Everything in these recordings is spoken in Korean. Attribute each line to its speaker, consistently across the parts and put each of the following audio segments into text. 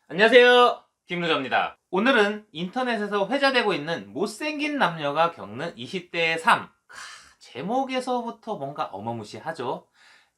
Speaker 1: 안녕하세요, 김루저입니다. 오늘은 인터넷에서 회자되고 있는 못생긴 남녀가 겪는 20대의 삶, 제목에서부터 뭔가 어마무시하죠.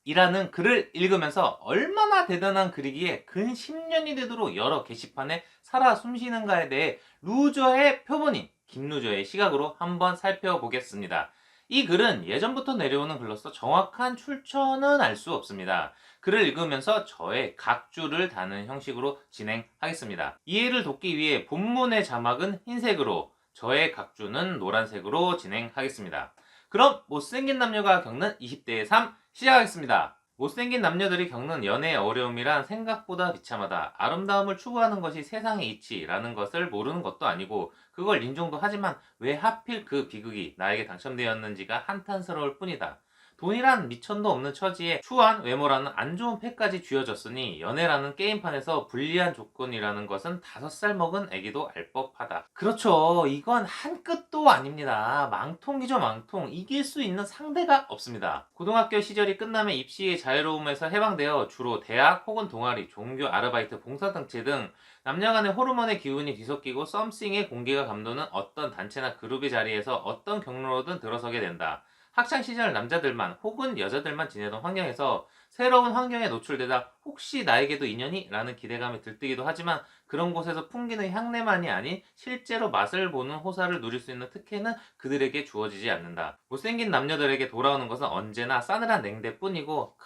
Speaker 1: 이라는 글을 읽으면서 얼마나 대단한 글이기에 근 10년이 되도록 여러 게시판에 살아 숨쉬는가에 대해 루저의 표본인 김루저의 시각으로 한번 살펴보겠습니다. 이 글은 예전부터 내려오는 글로서 정확한 출처는 알 수 없습니다. 글을 읽으면서 저의 각주를 다는 형식으로 진행하겠습니다. 이해를 돕기 위해 본문의 자막은 흰색으로, 저의 각주는 노란색으로 진행하겠습니다. 그럼 못생긴 남녀가 겪는 20대의 삶 시작하겠습니다. 못생긴 남녀들이 겪는 연애의 어려움이란 생각보다 비참하다. 아름다움을 추구하는 것이 세상의 이치라는 것을 모르는 것도 아니고 그걸 인정도 하지만 왜 하필 그 비극이 나에게 당첨되었는지가 한탄스러울 뿐이다. 돈이란 미천도 없는 처지에 추한 외모라는 안 좋은 패까지 쥐어졌으니 연애라는 게임판에서 불리한 조건이라는 것은 5살 먹은 애기도 알 법하다. 그렇죠. 이건 한 끗도 아닙니다. 망통이죠, 망통. 이길 수 있는 상대가 없습니다. 고등학교 시절이 끝나면 입시의 자유로움에서 해방되어 주로 대학 혹은 동아리, 종교, 아르바이트, 봉사단체 등 남녀 간의 호르몬의 기운이 뒤섞이고 썸씽의 공기가 감도는 어떤 단체나 그룹의 자리에서 어떤 경로로든 들어서게 된다. 학창시절 남자들만 혹은 여자들만 지내던 환경에서 새로운 환경에 노출되다 혹시 나에게도 인연이? 라는 기대감이 들뜨기도 하지만 그런 곳에서 풍기는 향내만이 아닌 실제로 맛을 보는 호사를 누릴 수 있는 특혜는 그들에게 주어지지 않는다. 못생긴 남녀들에게 돌아오는 것은 언제나 싸늘한 냉대뿐이고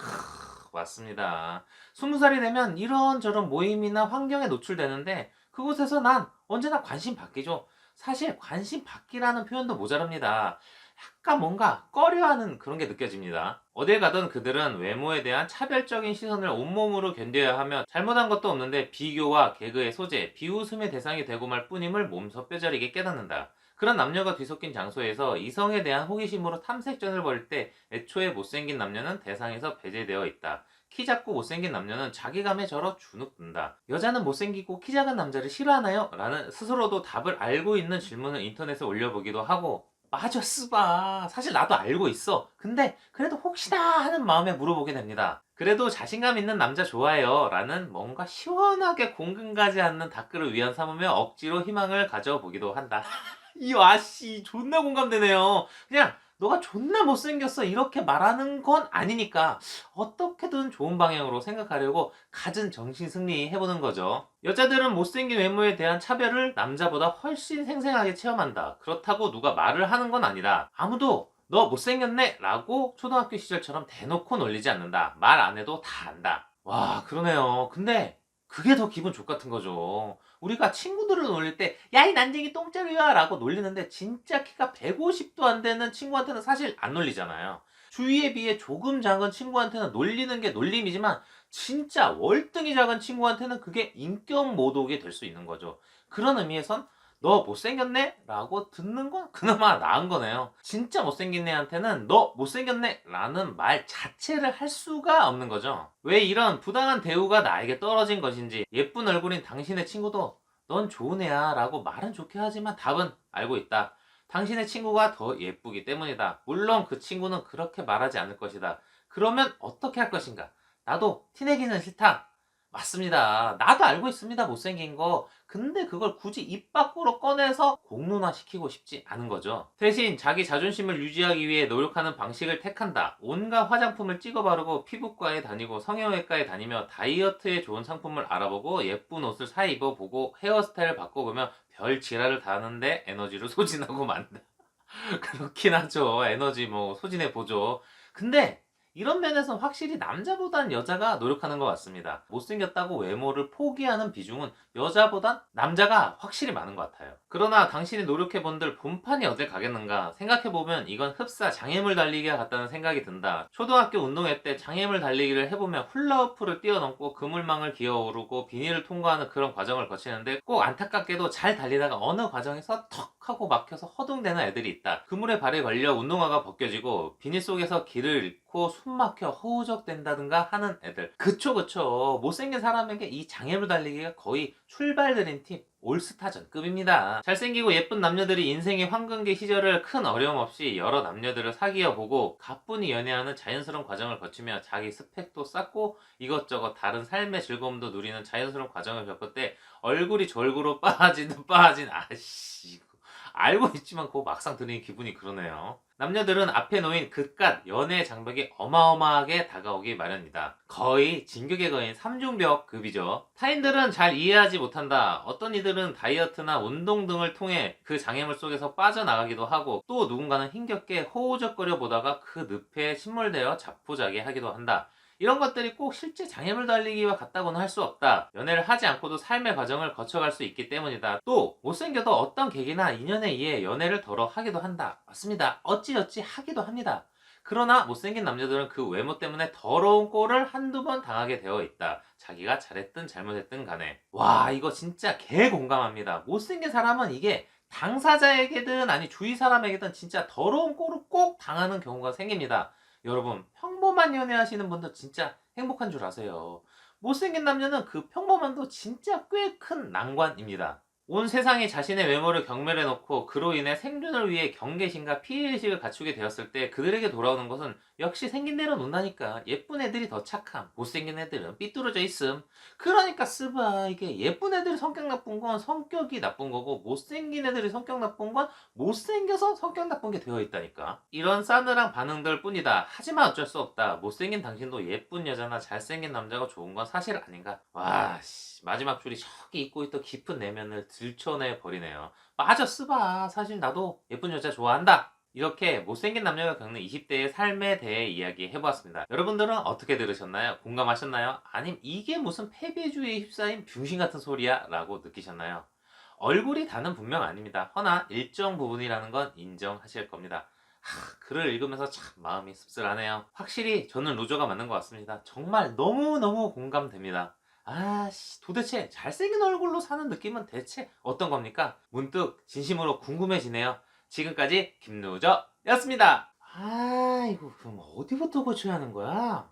Speaker 1: 맞습니다. 20살이 되면 이런저런 모임이나 환경에 노출되는데 그곳에서 난 언제나 관심 받기죠. 사실 관심 받기라는 표현도 모자랍니다. 약간 뭔가 꺼려하는 그런 게 느껴집니다. 어딜 가든 그들은 외모에 대한 차별적인 시선을 온몸으로 견뎌야 하며 잘못한 것도 없는데 비교와 개그의 소재, 비웃음의 대상이 되고 말 뿐임을 몸소 뼈저리게 깨닫는다. 그런 남녀가 뒤섞인 장소에서 이성에 대한 호기심으로 탐색전을 벌일 때 애초에 못생긴 남녀는 대상에서 배제되어 있다. 키 작고 못생긴 남녀는 자기감에 절어 주눅든다. 여자는 못생기고 키 작은 남자를 싫어하나요? 라는 스스로도 답을 알고 있는 질문을 인터넷에 올려보기도 하고 맞아 쓰바 사실 나도 알고 있어. 근데 그래도 혹시나 하는 마음에 물어보게 됩니다. 그래도 자신감 있는 남자 좋아해요 라는 뭔가 시원하게 공감 가지 않는 답글을 위안 삼으며 억지로 희망을 가져보기도 한다. 이 아씨 존나 공감되네요. 그냥 너가 존나 못생겼어 이렇게 말하는 건 아니니까 어떻게든 좋은 방향으로 생각하려고 갖은 정신 승리 해보는 거죠. 여자들은 못생긴 외모에 대한 차별을 남자보다 훨씬 생생하게 체험한다. 그렇다고 누가 말을 하는 건 아니라 아무도 너 못생겼네 라고 초등학교 시절처럼 대놓고 놀리지 않는다. 말 안 해도 다 안다. 와 그러네요. 근데 그게 더 기분 좋 같은 거죠. 우리가 친구들을 놀릴 때 야 이 난쟁이 똥자루야 라고 놀리는데 진짜 키가 150도 안 되는 친구한테는 사실 안 놀리잖아요. 주위에 비해 조금 작은 친구한테는 놀리는 게 놀림이지만 진짜 월등히 작은 친구한테는 그게 인격 모독이 될 수 있는 거죠. 그런 의미에선 너 못생겼네? 라고 듣는 건 그나마 나은 거네요. 진짜 못생긴 애한테는 너 못생겼네? 라는 말 자체를 할 수가 없는 거죠. 왜 이런 부당한 대우가 나에게 떨어진 것인지 예쁜 얼굴인 당신의 친구도 넌 좋은 애야 라고 말은 좋게 하지만 답은 알고 있다. 당신의 친구가 더 예쁘기 때문이다. 물론 그 친구는 그렇게 말하지 않을 것이다. 그러면 어떻게 할 것인가? 나도 티내기는 싫다. 맞습니다. 나도 알고 있습니다. 못생긴 거. 근데 그걸 굳이 입 밖으로 꺼내서 공론화 시키고 싶지 않은 거죠. 대신 자기 자존심을 유지하기 위해 노력하는 방식을 택한다. 온갖 화장품을 찍어 바르고 피부과에 다니고 성형외과에 다니며 다이어트에 좋은 상품을 알아보고 예쁜 옷을 사 입어보고 헤어스타일을 바꿔보며 별 지랄을 다 하는데 에너지를 소진하고 만다. 그렇긴 하죠. 에너지 뭐 소진해 보죠. 근데 이런 면에서 확실히 남자보단 여자가 노력하는 것 같습니다. 못생겼다고 외모를 포기하는 비중은 여자보단 남자가 확실히 많은 것 같아요. 그러나 당신이 노력해본들 본판이 어딜 가겠는가 생각해보면 이건 흡사 장애물 달리기와 같다는 생각이 든다. 초등학교 운동회 때 장애물 달리기를 해보면 훌라후프를 뛰어넘고 그물망을 기어오르고 비닐을 통과하는 그런 과정을 거치는데 꼭 안타깝게도 잘 달리다가 어느 과정에서 턱 하고 막혀서 허둥대는 애들이 있다. 그물에 발이 걸려 운동화가 벗겨지고 비닐 속에서 길을 잃고 숨 막혀 허우적댄다든가 하는 애들. 그쵸. 못생긴 사람에게 이 장애물 달리기가 거의 출발 드림팀 올스타전급입니다. 잘생기고 예쁜 남녀들이 인생의 황금기 시절을 큰 어려움 없이 여러 남녀들을 사귀어 보고 가뿐히 연애하는 자연스러운 과정을 거치며 자기 스펙도 쌓고 이것저것 다른 삶의 즐거움도 누리는 자연스러운 과정을 겪을 때 얼굴이 졸구로 빠진 아씨 알고 있지만 그거 막상 들으니 기분이 그러네요. 남녀들은 앞에 놓인 그깟 연애 장벽이 어마어마하게 다가오기 마련이다. 거의 진격의 거인 3중벽 급이죠. 타인들은 잘 이해하지 못한다. 어떤 이들은 다이어트나 운동 등을 통해 그 장애물 속에서 빠져나가기도 하고 또 누군가는 힘겹게 호우적거려 보다가 그 늪에 침몰되어 자포자기하기도 한다. 이런 것들이 꼭 실제 장애물 달리기와 같다고는 할 수 없다. 연애를 하지 않고도 삶의 과정을 거쳐갈 수 있기 때문이다. 또 못생겨도 어떤 계기나 인연에 의해 연애를 덜어 하기도 한다. 맞습니다. 어찌어찌 하기도 합니다. 그러나 못생긴 남자들은 그 외모 때문에 더러운 꼴을 한두 번 당하게 되어 있다. 자기가 잘했든 잘못했든 간에. 와, 이거 진짜 개 공감합니다. 못생긴 사람은 이게 당사자에게든 아니 주위 사람에게든 진짜 더러운 꼴을 꼭 당하는 경우가 생깁니다. 여러분, 평범한 연애하시는 분들 진짜 행복한 줄 아세요. 못생긴 남녀는 그 평범함도 진짜 꽤 큰 난관입니다. 온 세상이 자신의 외모를 경멸해 놓고 그로 인해 생존을 위해 경계심과 피해의식을 갖추게 되었을 때 그들에게 돌아오는 것은 역시 생긴 대로 논다니까. 예쁜 애들이 더 착함, 못생긴 애들은 삐뚤어져 있음. 그러니까 쓰바 이게 예쁜 애들이 성격 나쁜 건 성격이 나쁜 거고 못생긴 애들이 성격 나쁜 건 못생겨서 성격 나쁜 게 되어 있다니까. 이런 싸늘한 반응들 뿐이다. 하지만 어쩔 수 없다. 못생긴 당신도 예쁜 여자나 잘생긴 남자가 좋은 건 사실 아닌가. 와 씨, 마지막 줄이 저기 잊고 있던 깊은 내면을 들춰내 버리네요. 맞아 쓰바. 사실 나도 예쁜 여자 좋아한다. 이렇게 못생긴 남녀가 겪는 20대의 삶에 대해 이야기해보았습니다. 여러분들은 어떻게 들으셨나요? 공감하셨나요? 아님 이게 무슨 패배주의에 휩싸인 병신 같은 소리야? 라고 느끼셨나요? 얼굴이 다는 분명 아닙니다. 허나 일정 부분이라는 건 인정하실 겁니다. 글을 읽으면서 참 마음이 씁쓸하네요. 확실히 저는 루저가 맞는 것 같습니다. 정말 너무너무 공감됩니다. 아씨, 도대체 잘생긴 얼굴로 사는 느낌은 대체 어떤 겁니까? 문득 진심으로 궁금해지네요. 지금까지 김루저였습니다. 아이고, 그럼 어디부터 고쳐야 하는 거야?